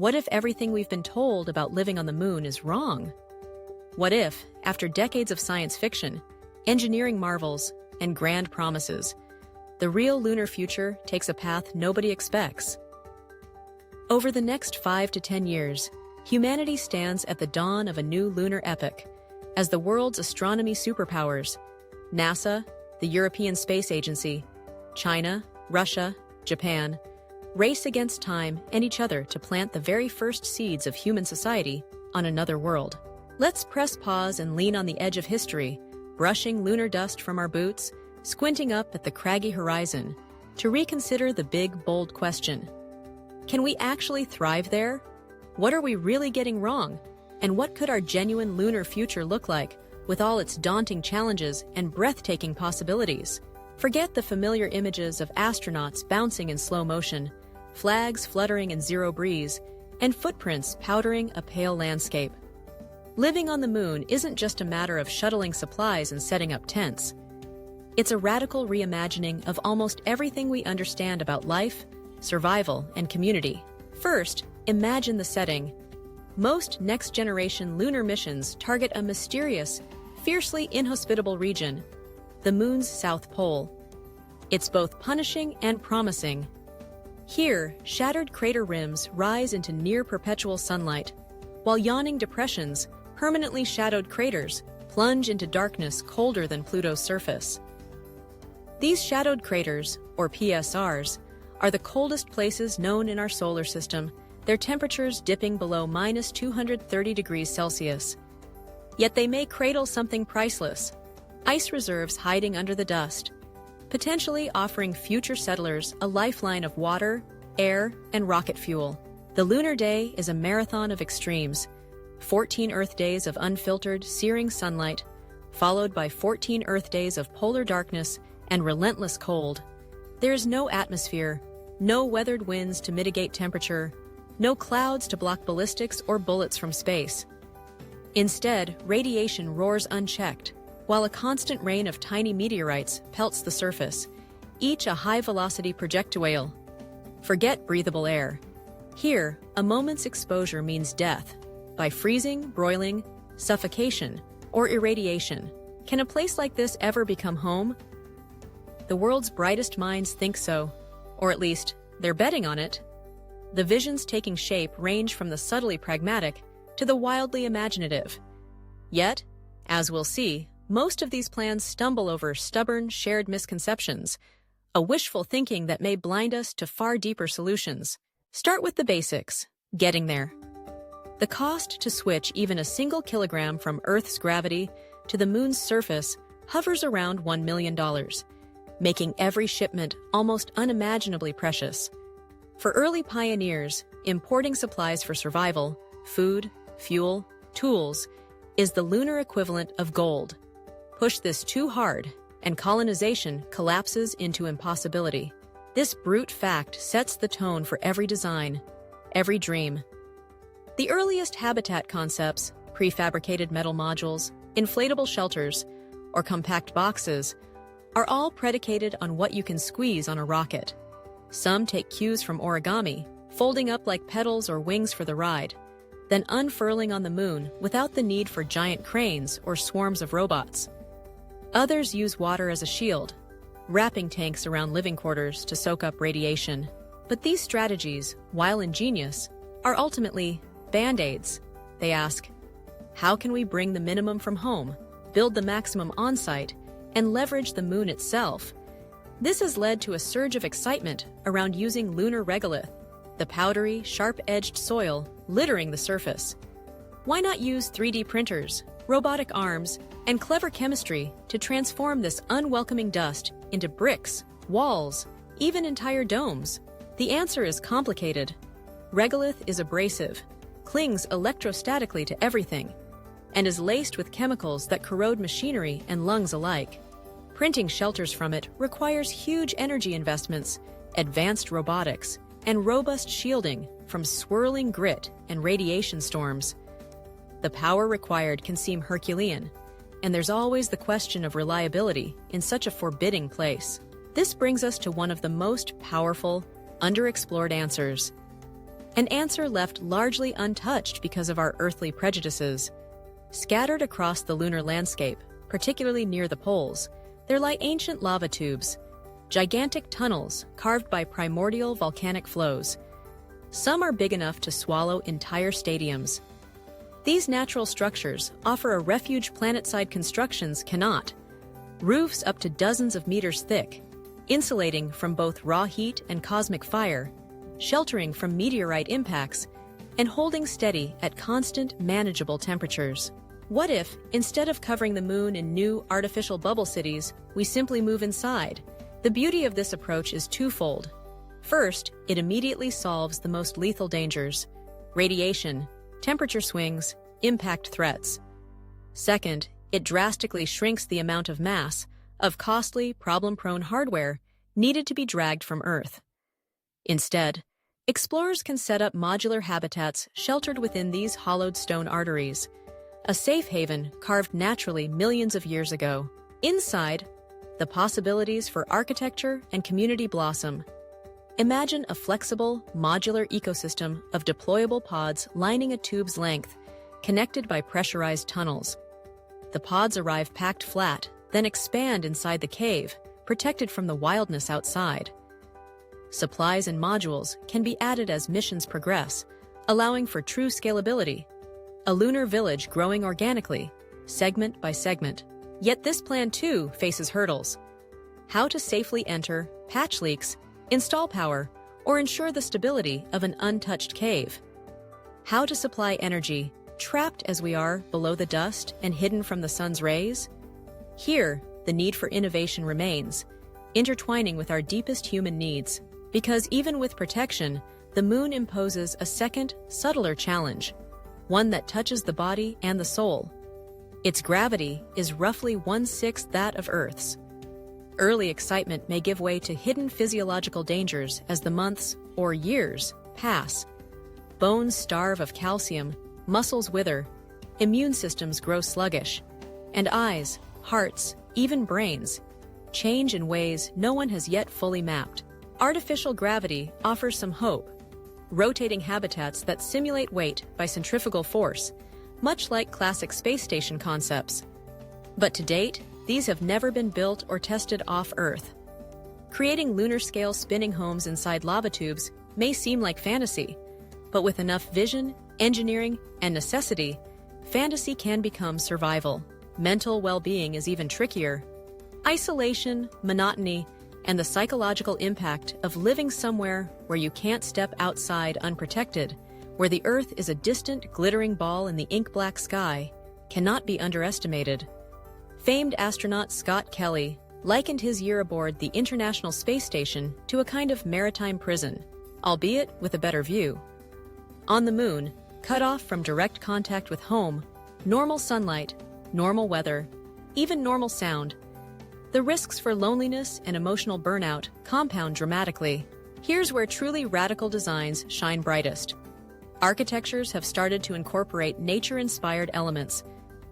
What if everything we've been told about living on the moon is wrong? What if, after decades of science fiction, engineering marvels, and grand promises, the real lunar future takes a path nobody expects? Over the next 5 to 10 years, humanity stands at the dawn of a new lunar epoch, as the world's astronomy superpowers, NASA, the European Space Agency, China, Russia, Japan, race against time and each other to plant the very first seeds of human society on another world. Let's press pause and lean on the edge of history, brushing lunar dust from our boots, squinting up at the craggy horizon, to reconsider the big, bold question. Can we actually thrive there? What are we really getting wrong? And what could our genuine lunar future look like, with all its daunting challenges and breathtaking possibilities? Forget the familiar images of astronauts bouncing in slow motion, flags fluttering in zero breeze, and footprints powdering a pale landscape. Living on the moon isn't just a matter of shuttling supplies and setting up tents. It's a radical reimagining of almost everything we understand about life, survival, and community. First, imagine the setting. Most next-generation lunar missions target a mysterious, fiercely inhospitable region, the moon's south pole. It's both punishing and promising. Here, shattered crater rims rise into near-perpetual sunlight, while yawning depressions, permanently shadowed craters, plunge into darkness colder than Pluto's surface. These shadowed craters, or PSRs, are the coldest places known in our solar system, their temperatures dipping below -230 degrees Celsius. Yet they may cradle something priceless, ice reserves hiding under the dust, potentially offering future settlers a lifeline of water, air, and rocket fuel. The lunar day is a marathon of extremes, 14 Earth days of unfiltered, searing sunlight, followed by 14 Earth days of polar darkness and relentless cold. There is no atmosphere, no weathered winds to mitigate temperature, no clouds to block ballistics or bullets from space. Instead, radiation roars unchecked, while a constant rain of tiny meteorites pelts the surface, each a high-velocity projectile. Forget breathable air. Here, a moment's exposure means death, by freezing, broiling, suffocation, or irradiation. Can a place like this ever become home? The world's brightest minds think so, or at least, they're betting on it. The visions taking shape range from the subtly pragmatic to the wildly imaginative. Yet, as we'll see, most of these plans stumble over stubborn, shared misconceptions, a wishful thinking that may blind us to far deeper solutions. Start with the basics, getting there. The cost to switch even a single kilogram from Earth's gravity to the moon's surface hovers around $1 million, making every shipment almost unimaginably precious. For early pioneers, importing supplies for survival, food, fuel, tools, is the lunar equivalent of gold. Push this too hard, and colonization collapses into impossibility. This brute fact sets the tone for every design, every dream. The earliest habitat concepts, prefabricated metal modules, inflatable shelters, or compact boxes, are all predicated on what you can squeeze on a rocket. Some take cues from origami, folding up like petals or wings for the ride, then unfurling on the moon without the need for giant cranes or swarms of robots. Others use water as a shield, wrapping tanks around living quarters to soak up radiation. But these strategies, while ingenious, are ultimately band-aids. They ask, how can we bring the minimum from home, build the maximum on-site, and leverage the moon itself? This has led to a surge of excitement around using lunar regolith, the powdery, sharp-edged soil littering the surface. Why not use 3D printers, robotic arms, and clever chemistry to transform this unwelcoming dust into bricks, walls, even entire domes? The answer is complicated. Regolith is abrasive, clings electrostatically to everything, and is laced with chemicals that corrode machinery and lungs alike. Printing shelters from it requires huge energy investments, advanced robotics, and robust shielding from swirling grit and radiation storms. The power required can seem Herculean, and there's always the question of reliability in such a forbidding place. This brings us to one of the most powerful, underexplored answers: An answer left largely untouched because of our earthly prejudices. Scattered across the lunar landscape, particularly near the poles, there lie ancient lava tubes, gigantic tunnels carved by primordial volcanic flows. Some are big enough to swallow entire stadiums. These natural structures offer a refuge planet-side constructions cannot. Roofs up to dozens of meters thick, insulating from both raw heat and cosmic fire, sheltering from meteorite impacts, and holding steady at constant, manageable temperatures. What if, instead of covering the moon in new artificial bubble cities, we simply move inside? The beauty of this approach is twofold. First, it immediately solves the most lethal dangers: radiation, temperature swings, impact threats. Second, it drastically shrinks the amount of mass, of costly, problem-prone hardware needed to be dragged from Earth. Instead, explorers can set up modular habitats sheltered within these hollowed stone arteries, a safe haven carved naturally millions of years ago. Inside, the possibilities for architecture and community blossom. Imagine a flexible, modular ecosystem of deployable pods lining a tube's length, connected by pressurized tunnels. The pods arrive packed flat, then expand inside the cave, protected from the wildness outside. Supplies and modules can be added as missions progress, allowing for true scalability. A lunar village growing organically, segment by segment. Yet this plan too faces hurdles. How to safely enter, patch leaks, install power, or ensure the stability of an untouched cave. How to supply energy, trapped as we are below the dust and hidden from the sun's rays? Here, the need for innovation remains, intertwining with our deepest human needs, because even with protection, the moon imposes a second, subtler challenge, one that touches the body and the soul. Its gravity is roughly 1/6 that of Earth's. Early excitement may give way to hidden physiological dangers as the months, or years, pass. Bones starve of calcium, muscles wither, immune systems grow sluggish, and eyes, hearts, even brains change in ways no one has yet fully mapped. Artificial gravity offers some hope, rotating habitats that simulate weight by centrifugal force, much like classic space station concepts. But to date, these have never been built or tested off Earth. Creating lunar-scale spinning homes inside lava tubes may seem like fantasy, but with enough vision, engineering, and necessity, fantasy can become survival. Mental well-being is even trickier. Isolation, monotony, and the psychological impact of living somewhere where you can't step outside unprotected, where the Earth is a distant, glittering ball in the ink-black sky, cannot be underestimated. Famed astronaut Scott Kelly likened his year aboard the International Space Station to a kind of maritime prison, albeit with a better view. On the moon, cut off from direct contact with home, normal sunlight, normal weather, even normal sound, the risks for loneliness and emotional burnout compound dramatically. Here's where truly radical designs shine brightest. Architectures have started to incorporate nature-inspired elements: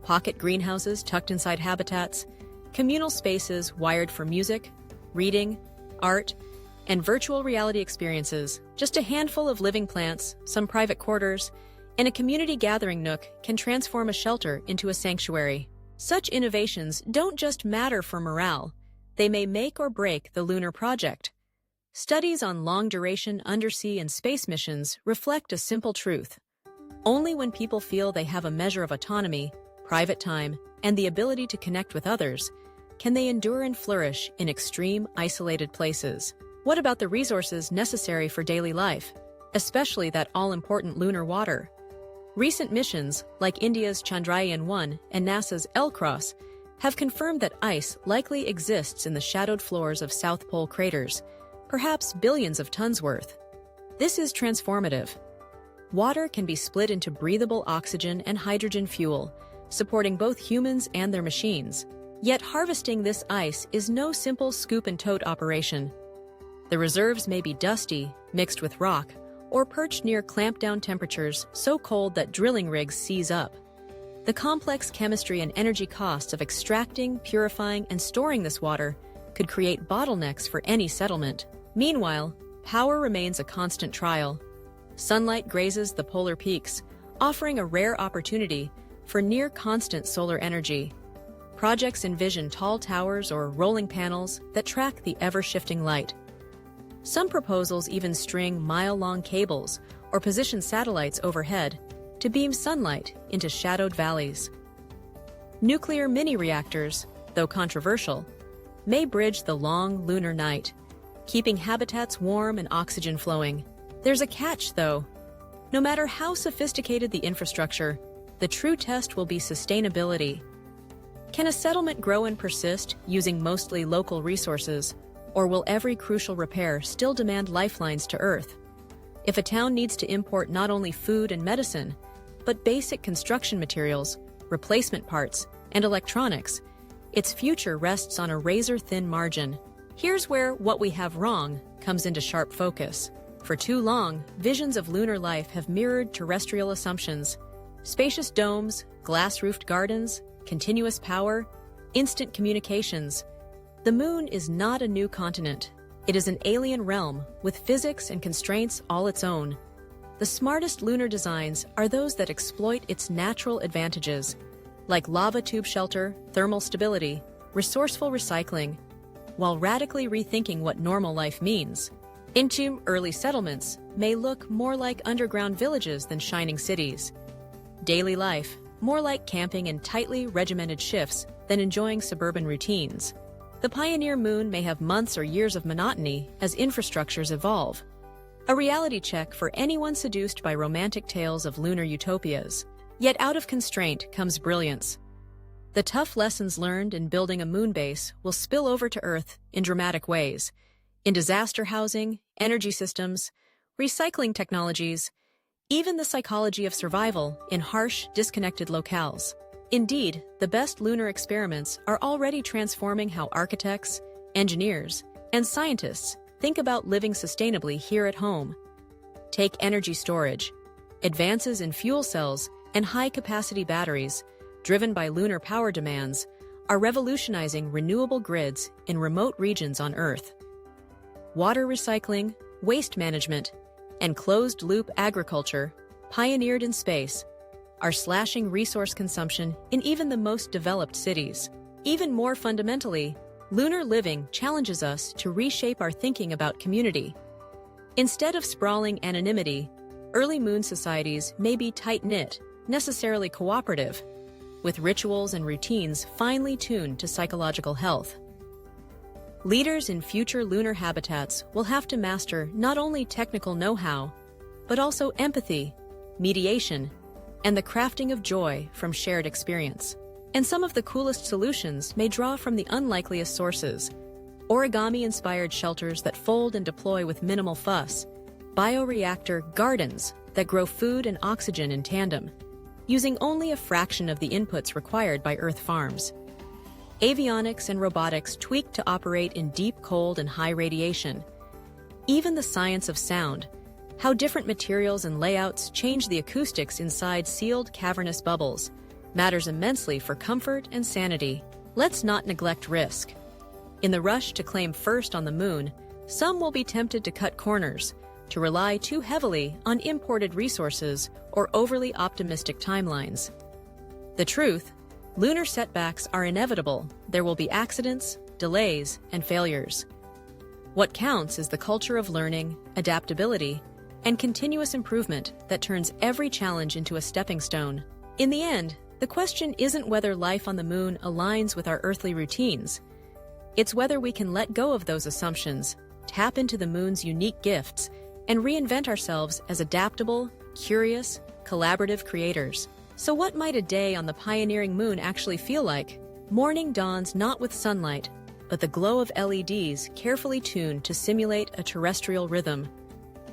pocket greenhouses tucked inside habitats, communal spaces wired for music, reading, art, and virtual reality experiences. Just a handful of living plants, some private quarters, and a community gathering nook can transform a shelter into a sanctuary. Such innovations don't just matter for morale, they may make or break the lunar project. Studies on long-duration undersea and space missions reflect a simple truth. Only when people feel they have a measure of autonomy, private time, and the ability to connect with others, can they endure and flourish in extreme, isolated places. What about the resources necessary for daily life, especially that all-important lunar water? Recent missions, like India's Chandrayaan-1 and NASA's L-Cross, have confirmed that ice likely exists in the shadowed floors of South Pole craters, perhaps billions of tons worth. This is transformative. Water can be split into breathable oxygen and hydrogen fuel, supporting both humans and their machines. Yet harvesting this ice is no simple scoop-and-tote operation. The reserves may be dusty, mixed with rock, or perched near clamped-down temperatures so cold that drilling rigs seize up. The complex chemistry and energy costs of extracting, purifying, and storing this water could create bottlenecks for any settlement. Meanwhile, power remains a constant trial. sunlight grazes the polar peaks, offering a rare opportunity for near-constant solar energy. Projects envision tall towers or rolling panels that track the ever-shifting light. Some proposals even string mile-long cables or position satellites overhead to beam sunlight into shadowed valleys. Nuclear mini-reactors, though controversial, may bridge the long lunar night, keeping habitats warm and oxygen flowing. There's a catch, though. No matter how sophisticated the infrastructure, the true test will be sustainability. Can a settlement grow and persist using mostly local resources, or will every crucial repair still demand lifelines to Earth? If a town needs to import not only food and medicine, but basic construction materials, replacement parts, and electronics, its future rests on a razor-thin margin. Here's where what we have wrong comes into sharp focus. For too long, visions of lunar life have mirrored terrestrial assumptions. Spacious domes, glass-roofed gardens, continuous power, instant communications. The moon is not a new continent. It is an alien realm with physics and constraints all its own. The smartest lunar designs are those that exploit its natural advantages, like lava tube shelter, thermal stability, resourceful recycling, while radically rethinking what normal life means. Into early settlements may look more like underground villages than shining cities. Daily life, more like camping in tightly regimented shifts than enjoying suburban routines. The pioneer moon may have months or years of monotony as infrastructures evolve. A reality check for anyone seduced by romantic tales of lunar utopias. Yet out of constraint comes brilliance. The tough lessons learned in building a moon base will spill over to Earth in dramatic ways. In disaster housing, energy systems, recycling technologies, even the psychology of survival in harsh, disconnected locales. Indeed, the best lunar experiments are already transforming how architects, engineers, and scientists think about living sustainably here at home. Take energy storage. Advances in fuel cells and high-capacity batteries, driven by lunar power demands, are revolutionizing renewable grids in remote regions on Earth. Water recycling, waste management, and closed-loop agriculture, pioneered in space, are slashing resource consumption in even the most developed cities. Even more fundamentally, lunar living challenges us to reshape our thinking about community. Instead of sprawling anonymity, early moon societies may be tight-knit, necessarily cooperative, with rituals and routines finely tuned to psychological health. Leaders in future lunar habitats will have to master not only technical know-how, but also empathy, mediation, and the crafting of joy from shared experience. And some of the coolest solutions may draw from the unlikeliest sources: origami-inspired shelters that fold and deploy with minimal fuss, bioreactor gardens that grow food and oxygen in tandem, using only a fraction of the inputs required by Earth farms. Avionics and robotics tweaked to operate in deep cold and high radiation. Even the science of sound, how different materials and layouts change the acoustics inside sealed cavernous bubbles, matters immensely for comfort and sanity. Let's not neglect risk. In the rush to claim first on the moon, some will be tempted to cut corners, to rely too heavily on imported resources or overly optimistic timelines. The truth: lunar setbacks are inevitable. There will be accidents, delays, and failures. What counts is the culture of learning, adaptability, and continuous improvement that turns every challenge into a stepping stone. In the end, the question isn't whether life on the moon aligns with our earthly routines. It's whether we can let go of those assumptions, tap into the moon's unique gifts, and reinvent ourselves as adaptable, curious, collaborative creators. So what might a day on the pioneering moon actually feel like? Morning dawns not with sunlight, but the glow of LEDs carefully tuned to simulate a terrestrial rhythm.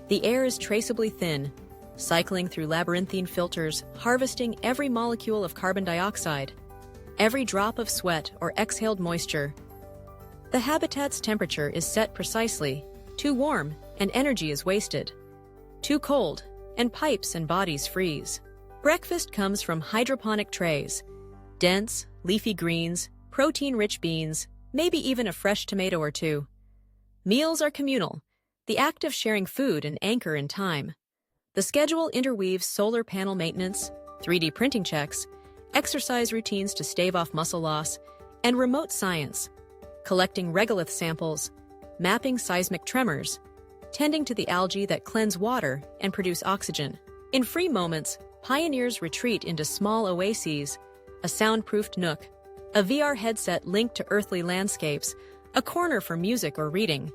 The air is traceably thin, cycling through labyrinthine filters, harvesting every molecule of carbon dioxide, every drop of sweat or exhaled moisture. The habitat's temperature is set precisely. Too warm, and energy is wasted. Too cold, and pipes and bodies freeze. Breakfast comes from hydroponic trays, dense, leafy greens, protein-rich beans, maybe even a fresh tomato or two. Meals are communal, the act of sharing food and anchor in time. The schedule interweaves solar panel maintenance, 3D printing checks, exercise routines to stave off muscle loss, and remote science, collecting regolith samples, mapping seismic tremors, tending to the algae that cleanse water and produce oxygen. In free moments, pioneers retreat into small oases, a soundproofed nook, a VR headset linked to earthly landscapes, a corner for music or reading.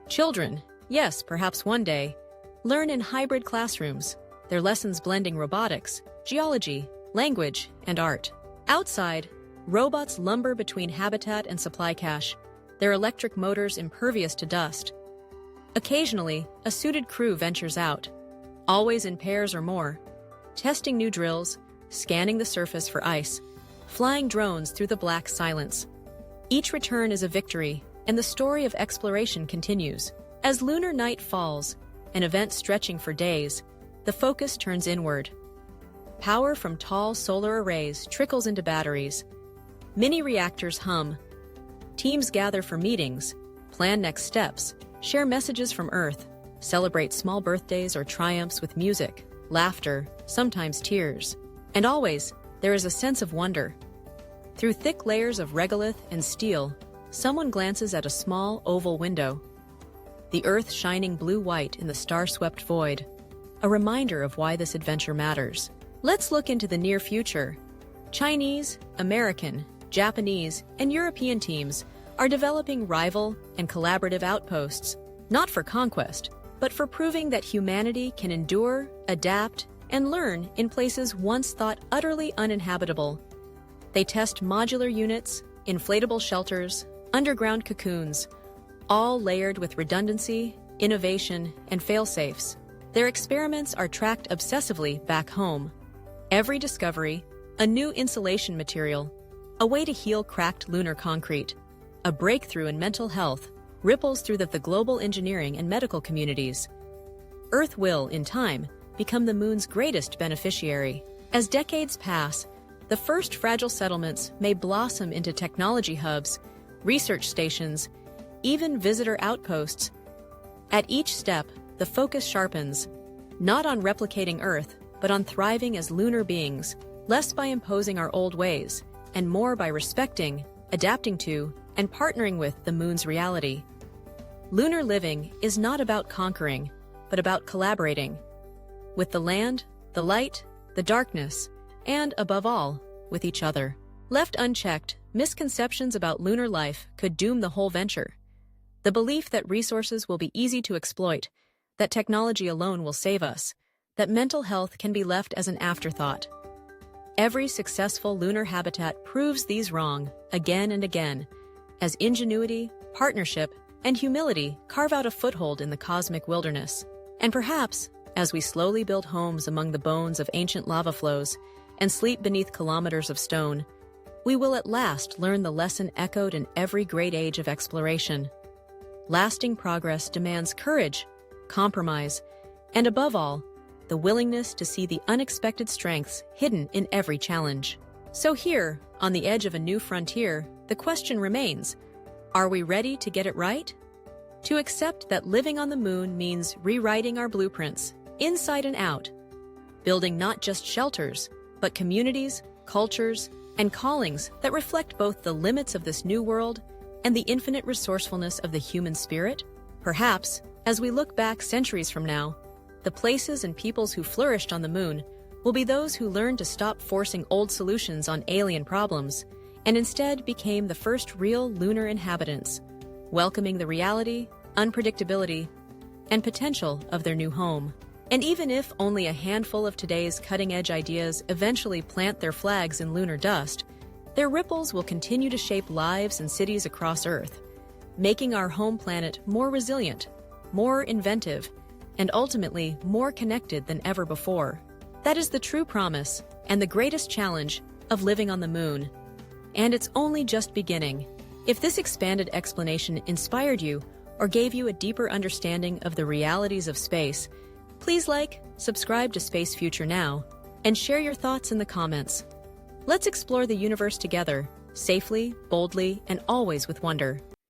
Children, yes, perhaps one day, learn in hybrid classrooms, their lessons blending robotics, geology, language, and art. Outside, robots lumber between habitat and supply cache, their electric motors impervious to dust. Occasionally, a suited crew ventures out, always in pairs or more, testing new drills, scanning the surface for ice, flying drones through the black silence. Each return is a victory, and the story of exploration continues. As lunar night falls, an event stretching for days, the focus turns inward. Power from tall solar arrays trickles into batteries. Mini reactors hum. Teams gather for meetings, plan next steps, share messages from Earth, celebrate small birthdays or triumphs with music, laughter, sometimes tears. And always, there is a sense of wonder. Through thick layers of regolith and steel, someone glances at a small oval window. The Earth shining blue-white in the star-swept void, a reminder of why this adventure matters. Let's look into the near future. Chinese, American, Japanese, and European teams are developing rival and collaborative outposts, not for conquest, but for proving that humanity can endure, adapt, and learn in places once thought utterly uninhabitable. They test modular units, inflatable shelters, underground cocoons, all layered with redundancy, innovation, and fail-safes. Their experiments are tracked obsessively back home. Every discovery, a new insulation material, a way to heal cracked lunar concrete, a breakthrough in mental health, ripples through the global engineering and medical communities. Earth will, in time, become the moon's greatest beneficiary. As decades pass, the first fragile settlements may blossom into technology hubs, research stations, even visitor outposts. At each step, the focus sharpens, not on replicating Earth, but on thriving as lunar beings, less by imposing our old ways, and more by respecting, adapting to, and partnering with the moon's reality. Lunar living is not about conquering, but about collaborating. With the land, the light, the darkness, and, above all, with each other. Left unchecked, misconceptions about lunar life could doom the whole venture. The belief that resources will be easy to exploit, that technology alone will save us, that mental health can be left as an afterthought. Every successful lunar habitat proves these wrong again and again, as ingenuity, partnership, and humility carve out a foothold in the cosmic wilderness. And perhaps, as we slowly build homes among the bones of ancient lava flows and sleep beneath kilometers of stone, we will at last learn the lesson echoed in every great age of exploration. Lasting progress demands courage, compromise, and above all, the willingness to see the unexpected strengths hidden in every challenge. So here, on the edge of a new frontier, the question remains, are we ready to get it right? To accept that living on the moon means rewriting our blueprints, inside and out, building not just shelters, but communities, cultures, and callings that reflect both the limits of this new world and the infinite resourcefulness of the human spirit? Perhaps, as we look back centuries from now, the places and peoples who flourished on the moon will be those who learned to stop forcing old solutions on alien problems and instead became the first real lunar inhabitants, welcoming the reality, unpredictability, and potential of their new home. And even if only a handful of today's cutting-edge ideas eventually plant their flags in lunar dust, their ripples will continue to shape lives and cities across Earth, making our home planet more resilient, more inventive, and ultimately more connected than ever before. That is the true promise and the greatest challenge of living on the moon. And it's only just beginning. If this expanded explanation inspired you or gave you a deeper understanding of the realities of space, please like, subscribe to Space Future Now, and share your thoughts in the comments. Let's explore the universe together, safely, boldly, and always with wonder.